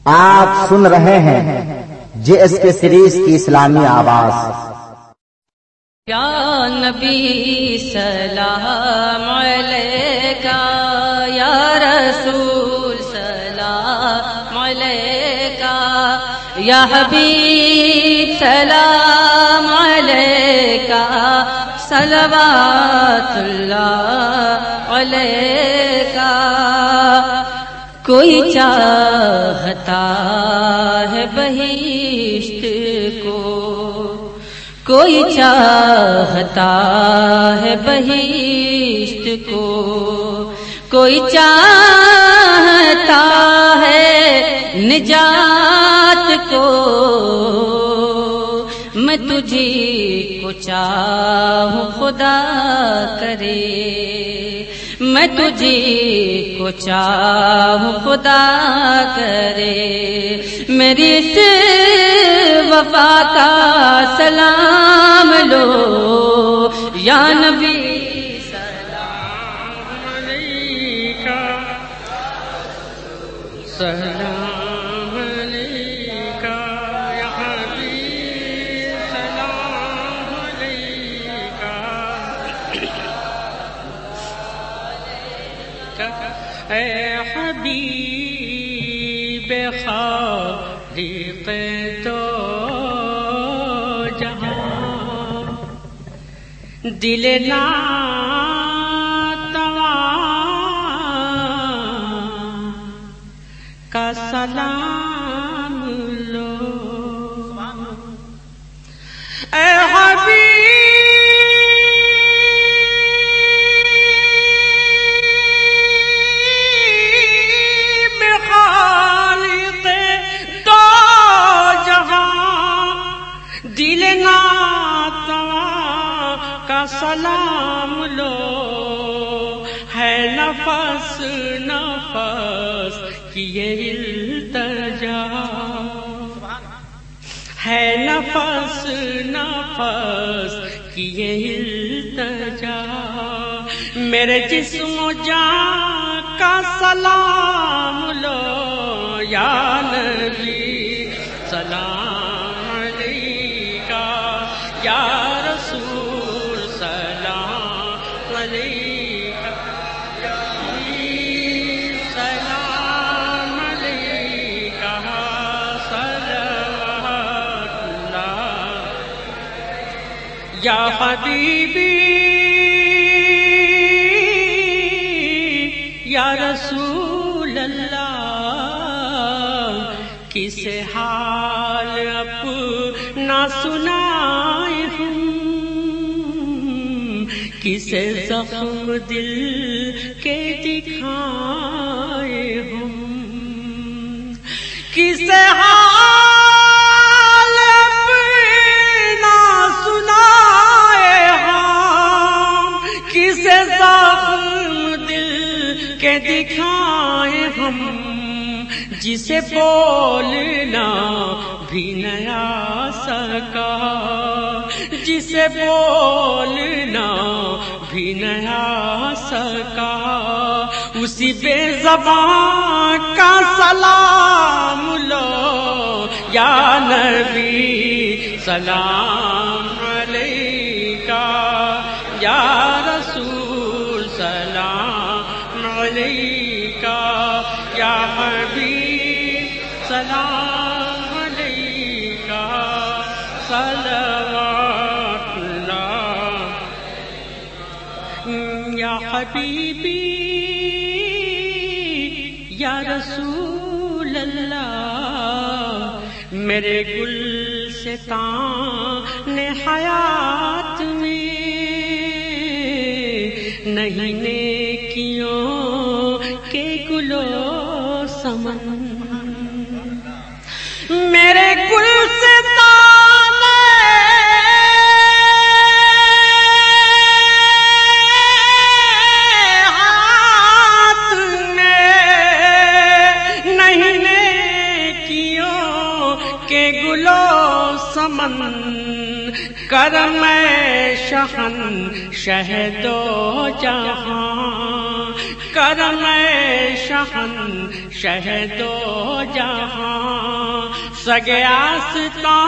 S4: आप सुन रहे हैं JSK सीरीज की इस्लामी आवाज।
S5: या नबी सलाम अलैका, या रसूल सलाम अलैका, या हबीब सलाम अलैका, सलवातुल्लाह अलैका। कोई चाहता है बहिश्त को, कोई चाहता है बहिश्त को, कोई चाहता है निजात को। मैं तुझी को चाहूं खुदा करे, मैं तुझे को चाहूं खुदा करे, मेरी इस वफा का सलाम लो या नबी सलाम अलैका, सलाम अलैका या हबीब सलाम अलैका। ऐ हबीब खालिक़ तो जहां, दिल नातवा का सलाम लो। ऐ हबीब खालिक़ दो जहां, दिल नातवा का सलाम लो। है नफस नफस की ये इल्तजा, है नफस नफस की ये इल्तजा, मेरे जिस्म जान का सलाम लो या नबी सलाम अलैका, या रसूल सलाम अलैका, या हबीब सलाम अलैका, सलावतुल्लाह या हबीबी या रसूल अल्लाह। किसे हाल अपना सुनाए हम, किसे जख्म दिल के दिखाए हम, किसे हाल अपना सुनाए हम, किसे जख्म दिल के दिखाए हम, जिसे बोलना भी न आ सका, जिसे बोलना भी न आ सका, उसी बेज़बान का सलाम लो या नबी सलाम अलैका, या रसूल सलाम अलैका, या हबीब सलाम अलैका, सलावतुल्लाह या हबीबी या रसूल अल्लाह। मेरे गुलसितान हयात में नहीं नेकियों के गुलो समन, मेरे गुलसितान हाथ में नहीं नेकियों के गुलो समन, करम शहन शहदो जहां, करम शहन शहदो जहां, सगे आस्ता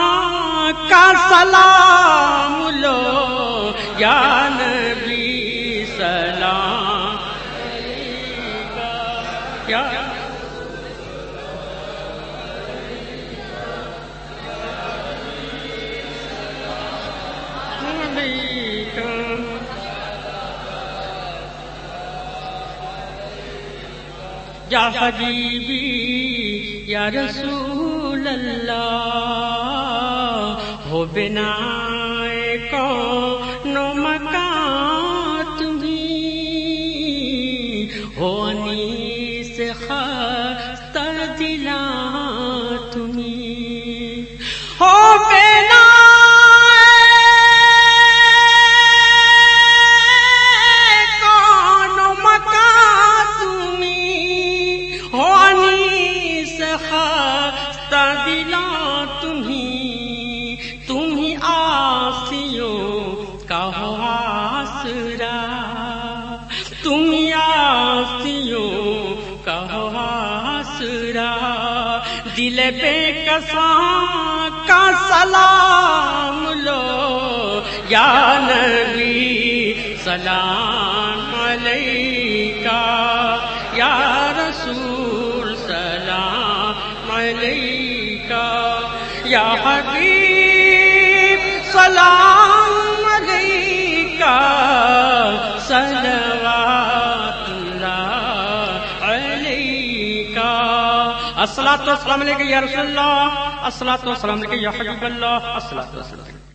S5: का सलाम लो या नबी सलाम अलैका, या या हबीबी या रसूल अल्लाह। हो बिना कौनो मकान तुम्हीं, हो अनीस खस्ता दिला तुम्हीं, हो बिना कौनो मकान दिल बेकसा का सलाम लो या नबी सलाम अलैका या रसूल सलाम अलैका या हबीब सलाम अलैका सलवातुल्लाह अलैका अस्सलातु वस्सलामु अलैका या रसूलल्लाह अस्सलातु वस्सलामु अलैका या हबीबल्लाह अस्सलातु वस्सलामु